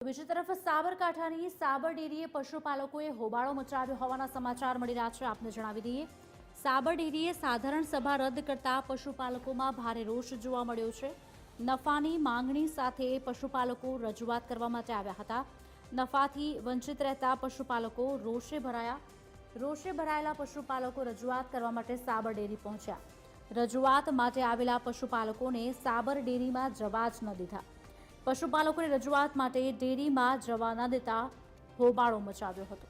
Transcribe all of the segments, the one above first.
બીજી તરફ સાબરકાંઠાની સાબર ડેરીએ પશુપાલકોએ હોબાળો મચાવ્યો હોવાના સમાચાર મળી રહ્યા છે। આપને જણાવી દઈએ, સાબર ડેરીએ સાધારણ સભા રદ કરતા પશુપાલકોમાં ભારે રોષ જોવા મળ્યો છે। નફાની માંગણી સાથે પશુપાલકો રજૂઆત કરવા માટે આવ્યા હતા। નફાથી વંચિત રહેતા પશુપાલકો રોષે ભરાયેલા પશુપાલકો રજૂઆત કરવા માટે સાબર ડેરી પહોંચ્યા। રજૂઆત માટે આવેલા પશુપાલકોને સાબર ડેરીમાં જવા જ ન દીધા। પશુપાલકોને રજૂઆત માટે ડેરીમાં જવા ન દેતા હોબાળો મચાવ્યો હતો।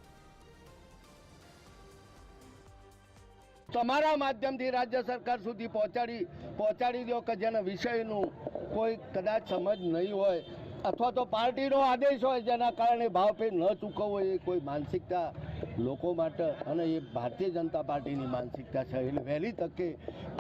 તમારા માધ્યમથી રાજ્ય સરકાર સુધી પહોંચાડી દો કે જેના વિષયનું કોઈ કદાચ સમજ નહીં હોય અથવા તો પાર્ટીનો આદેશ હોય જેના કારણે ભાવફેર ન ચૂકવવો એ કોઈ માનસિકતા લોકો માટે અને એ ભારતીય જનતા પાર્ટીની માનસિકતા છે। એટલે વહેલી તકે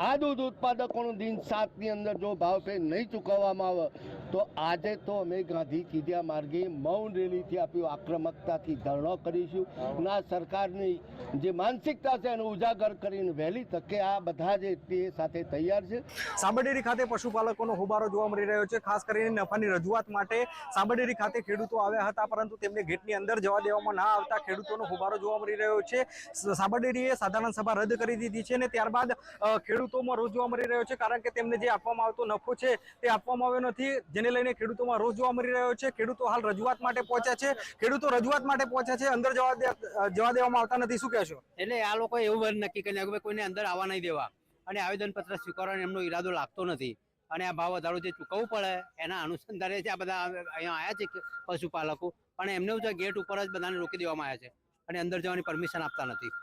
આ દૂધ ઉત્પાદકોનું દિન 7ની અંદર જો ભાવફેર નહીં ચૂકવવામાં આવે તો આજે તો અમે ગાંધી કીધા માર્ગે મૌન રેલીથી આપ્યું આક્રમકતાથી ધરણો કરીશું। ના સરકારની જે માનસિકતા છે એને ઉજાગર કરીને વહેલી તકે આ બધા જે તે સાથે તૈયાર છે। સાબર ડેરી ખાતે પશુપાલકોનો હોબાળો જોવા મળી રહ્યો છે। ખાસ કરીને નફાની રજૂઆત માટે સાબર ડેરી ખાતે ખેડૂતો આવ્યા હતા, પરંતુ તેમને ગેટની અંદર જવા દેવામાં ના આવતા ખેડૂતોનો હોબાળો જોવા મળી રહ્યો છે। સાબર ડેરીએ સાધારણ સભા રદ કરી દીધી છે અને ત્યારબાદ ખેડૂતોમાં રોષ જોવા મળી રહ્યો છે, કારણ કે તેમને જે આપવામાં આવતો નફો છે તે આપવામાં આવ્યો નથી, જેને લઈને ખેડૂતોમાં રોષ જોવા મળી રહ્યો છે। ખેડૂતો હાલ રજૂઆત માટે પહોંચ્યા છે। અંદર જવા દેવામાં આવતા નથી। શું કહેશો? એટલે આ લોકો એવું નક્કી કરીને કે કોઈને અંદર આવવા નહીં દેવા અને આવેદનપત્ર સ્વીકારવાનો એમનો ઈરાદો લાગતો નથી અને આ ભાવ વધારો જે ચૂકવવું પડે એના અનુસંધાને આ બધા અહીંયા આવ્યા છે પશુપાલકો, પણ એમને ગેટ ઉપર જ બધાને રોકી દેવામાં આવ્યા છે અને અંદર જવાની પરમિશન આપતા નથી।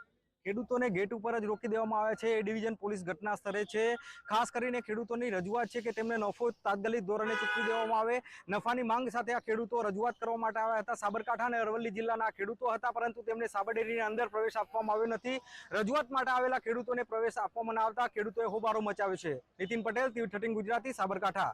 ખેડૂતોને ગેટ ઉપર જ રોકી દેવામાં આવે છે। એ ડિવિઝન પોલીસ ઘટના સ્થળે છે। ખાસ કરીને ખેડૂતોની રજૂઆત છે કે તેમને નફો તાત્કાલિક ધોરણે ચૂકવી દેવામાં આવે। નફાની માંગ સાથે આ ખેડૂતો રજૂઆત કરવા માટે આવ્યા હતા। સાબરકાંઠા અને અરવલ્લી જિલ્લાના ખેડૂતો હતા, પરંતુ તેમને સાબર ડેરીની અંદર પ્રવેશ આપવામાં આવ્યો નથી। રજૂઆત માટે આવેલા ખેડૂતોને પ્રવેશ આપવામાં ન આવતા ખેડૂતોએ હોબાળો મચાવ્યો છે। નીતિન પટેલ, TV13 ગુજરાતી, સાબરકાંઠા।